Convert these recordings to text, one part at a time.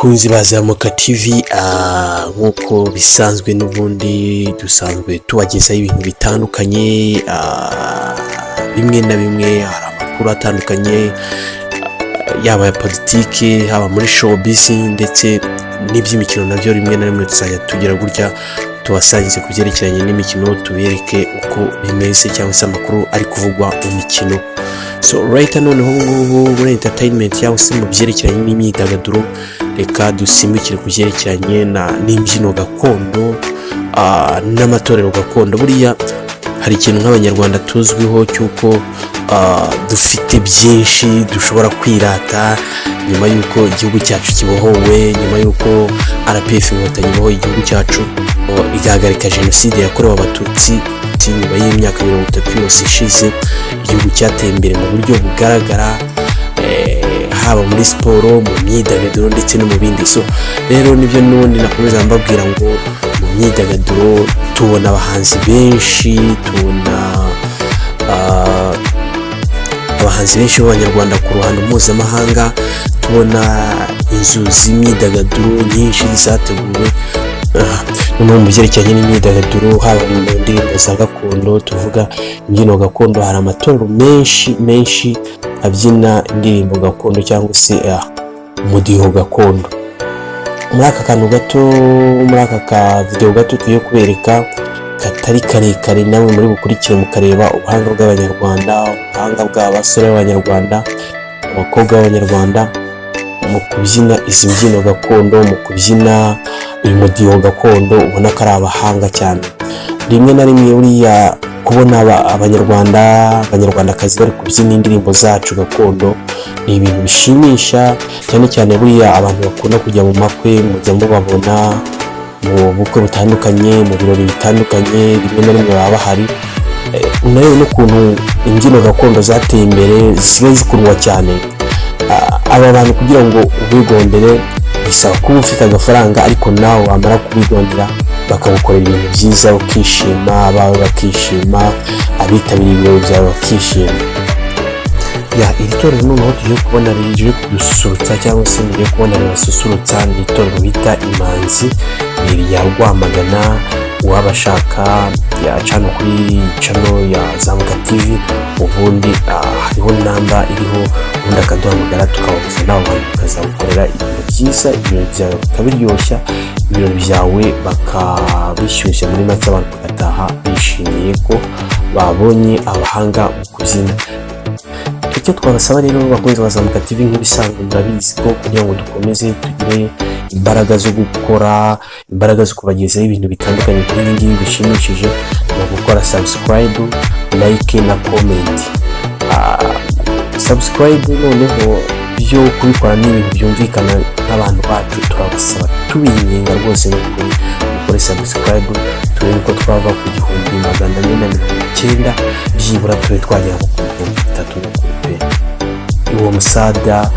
bakunzi bazamuka TV, nkuko bisanzwe n'ubundi dusanzwe tubagezaho ibintu bitandukanye, bimwe na bimwe hari amakuru atandukanye, yaba ya politike, haba muri showbiz ndetse n'iby'imikino nabyo rimwe na rimwe tuzajya tugira gutya tubasangize ku byerekeranye n'imikino, tubereke uko bimeze cyangwa se amakuru ari kuvugwa mu mikino. So right noneho ngubu muri entertainment cyangwa se mu byerekeranye n'imyidagaduro, reka dusimbukire ku byerekeranye n'imbyino gakondo n'amatorero gakondo. Buriya hari ikintu nk'abanyarwanda tuzwiho cy'uko dufite byinshi dushobora kwirata nyuma y'uko igihugu cyacu kibohowe, nyuma y'uko RPF inkotanyi ibohoye igihugu cyacu igahagarika jenoside yakorewe abatutsi. Nyuma y'imyaka 30 yose ishize, igihugu cyateye imbere mu buryo bugaragara, haba muri siporo, mu myidagaduro ndetse no mu bindi. So rero nibyo n'ubundi nakomeza mbabwira ngo mu myidagaduro tubona abahanzi benshi, tubona abahanzi benshi b'abanyarwanda ku ruhando mpuzamahanga, tubona inzu z'imyidagaduro nyinshi zateguwe no mu byerekeranye n'imyidagaduro, haba mu ndirimbo za gakondo. Tuvuga imbyino gakondo, hari amatorero menshi abyina indirimbo gakondo cyangwa se umudiho gakondo. Muri aka kantu gato, muri aka ka video gato tugiye kubereka katari karekare, namwe muri bukurikire mukareba ubuhanga bw'abanyarwanda, ubuhanga bw'abasore b'abanyarwanda, abakobwa b'abanyarwanda mu kubyina izi mbyino gakondo, mu kubyina uyu mudiho gakondo. Ubona ko ari abahanga cyane. Rimwe na rimwe buriya kubona abanyarwandakazi bari kubyina indirimbo zacu gakondo ni ibintu bishimisha cyane cyane. Buriya abantu bakunda kujya mu makwe, mujya mubabona mu bukwe butandukanye, mu birori bitandukanye, rimwe na rimwe baba bahari. Nayo n'ukuntu imbyino gakondo zateye imbere, ziba zikundwa cyane. Aba bantu kugira ngo ubigondere bisaba kuba ufite agafaranga, ariko nawe wamara kubigondera bakagukorera ibintu byiza, ukishima, abawe bakishima, abitabiriye ibirori byawe bakishima. Iri torero noneho tugiye kubona rije kudususurutsa cyangwa se ngiye kubona ribasusurutsa, ni itorero bita Imanzi, ni irya Rwamagana. Uwabashaka yacana kuri channel ya Zamuka TV, ubundi hariho namba iriho, ubundi akaduhamagara tukabahuza nawe bakazagukorera ibintu byiza, ibintu byawe bakabiryoshya, ibintu byawe bakabishyushya, muri make abantu bagataha bishimiye ko babonye abahanga mu kubyina. Icyo twabasaba rero bakunze Bazamuka TV, nk'ibisanzwe murabizi ko kugira ngo dukomeze tugire imbaraga zo gukora, imbaraga zo kubagezaho ibintu bitandukanye kuri ibi ngibi bishimishije, no gukora subscribe, like na comment. Subscribe noneho byo kubikora ni ibintu byumvikana n'abantu bacu, turabasaba tubinginga rwose gukora subscribe, turebe ko twava ku 1490 byibura tube twagera ku 3000. Uwo musada,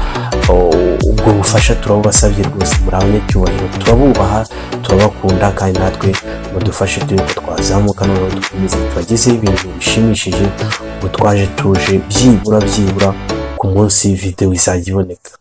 ubwo bufasha turabubasabye rwose, muri abanyacyubahiro, turabubaha, turabakunda, kandi natwe mudufashe turi ko twazamuka noneho dukomeze tubagezeho ibintu bishimishije. Ubwo twaje tuje byibura ku munsi video izajya iboneka.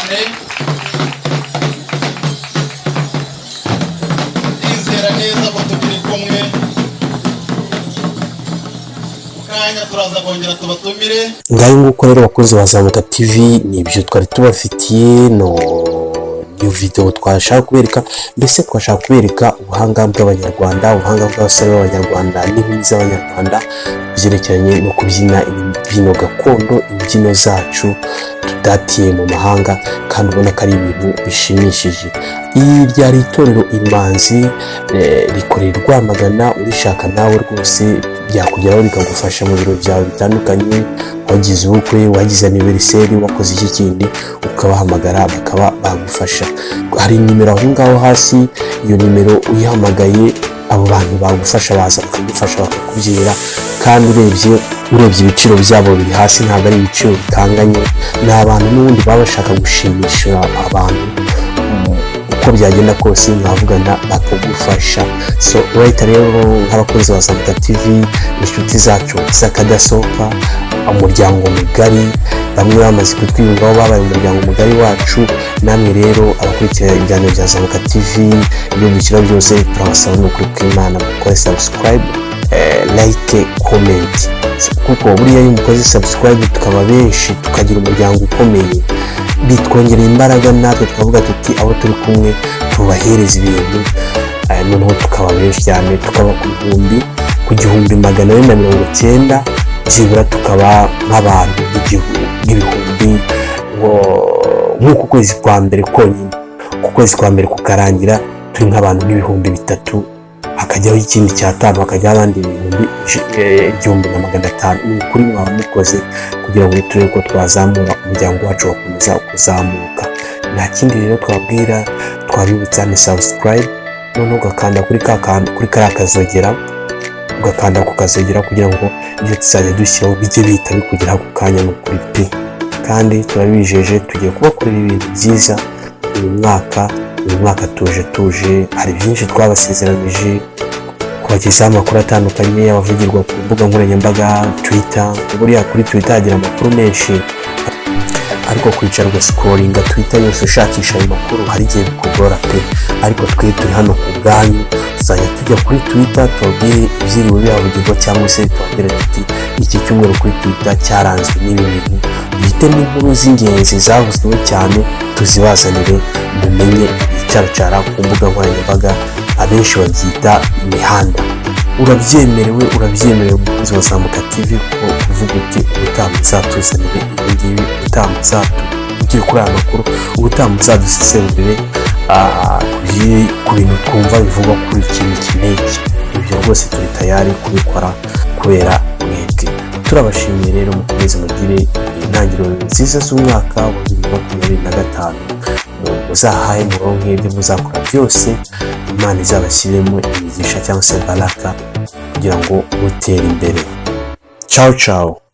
cyane, ndizera neza ko tukiri kumwe. Kanya turaza kongera tubatumire. Ngaho nguko rero bakunzi ba Zamuka TV, ni ibyo twari tubafitiye iyo video twashaka kubereka, mbese twashaka kubereka ubuhanga bw'abanyarwanda, ubuhanga bw'abasore b'abanyarwanda n'inkumi z'abanyarwanda byerekeranye no kubyina imbyino gakondo, imbyino zacu tudatiye mu mahanga, kandi ubona ko ari ibintu bishimishije. Iyi ryari itorero Imanzi rikorera Rwamagana. Urishaka nawe rwose byakugeraho rikagufasha mu biro byawe bitandukanye, wagize ubukwe, wagize anniversaire, wakoze iki kindi, ukabahamagara bakaba bagufasha. Hari nimero aho ngaho hasi, iyo nimero uyihamagaye abo bantu bagufasha baza bakagufasha bakakubwira, kandi urebye ibiciro byabo biri hasi, ntabwo ari ibiciro bitanganye. Ni abantu n'ubundi baba bashaka gushimisha abantu, uko byagenda kose mwavugana bakagufasha. So right rero nk'abakozi ba Zamuka TV, inshuti zacu z'akadasohoka, umuryango mugari, bamwe bamaze kutwiyumvaho babaye umuryango mugari wacu. Namwe rero abakurikira ibiganiro bya Zamuka TV, ibyo dushyira byose turabasaba no kuri kw'Imana mukore subscribe, like, comment, kuko buriya iyo mukoze subscribe tukaba benshi tukagira umuryango ukomeye, bitwongerera imbaraga, natwe tukavuga tuti abo turi kumwe tubahereza ibintu, noneho tukaba benshi cyane, tukaba ku gihumbi 490, byibura tukaba nk'abantu n'ibihumbi, nk'uku kwezi kwa mbere konyine, ku kwezi kwa mbere kukarangira turi nk'abantu n'ibihumbi 3, hakajyaho ikindi cya 5, hakajyaho abandi 1,500. ni ukuri mwaba mukoze kugira ngo turebe ko twazamura umuryango wacu wakomeza kuzamuka. Nta kindi rero twabwira, twabibutsa ni subscribe, noneho ugakanda kuri kariya kazogera, ugakanda ku kazogera kugira ngo ibyo tuzajya dushyiraho bijye bihita bikugeraho ku kanya n'ukuri pe. Kandi turabijeje tugiye kubakorera ibintu byiza uyu mwaka tuje, hari byinshi twabasezeranije, kubagezaho amakuru atandukanye abavugirwa ku mbuga nkoranyambaga, Twitter. Buriya kuri Twitter hagira amakuru menshi, ariko kwicara ugascrollinga Twitter yose ushakisha ayo makuru hari igihe bikugora pe. Ariko twe turi hano ku bwanyu, tuzajya tujya kuri Twitter tubabwire ibyiriwe bihavugirwa, cyangwa se tubabwire tuti iki cyumweru kuri Twitter cyaranzwe n'ibi bintu, duhitemo inkuru z'ingenzi zavuzwe cyane tuzibazanire, mumenye icyaracara ku mbuga nkoranyambaga, abenshi babyita imihanda. Urabyemerewe umukozi wa Zamuka TV ko uvuga uti ubutaha muzatuzanire ibi ngibi, ubutaha muzatugire kuri aya makuru, ubutaha muzadusesengurire ku bintu twumva bivugwa kuri ikintu kineki. Ibyo rwose turi tayari kubikora kubera mwebwe. Turabashimiye rero, mukomeze mugire intangiriro nziza z'umwaka wa 2025, muzahahe muronke ibyo muzakora byose, Imana izabashyiremo imigisha cyangwa se baraka kugira ngo mutere imbere. Ciao ciao.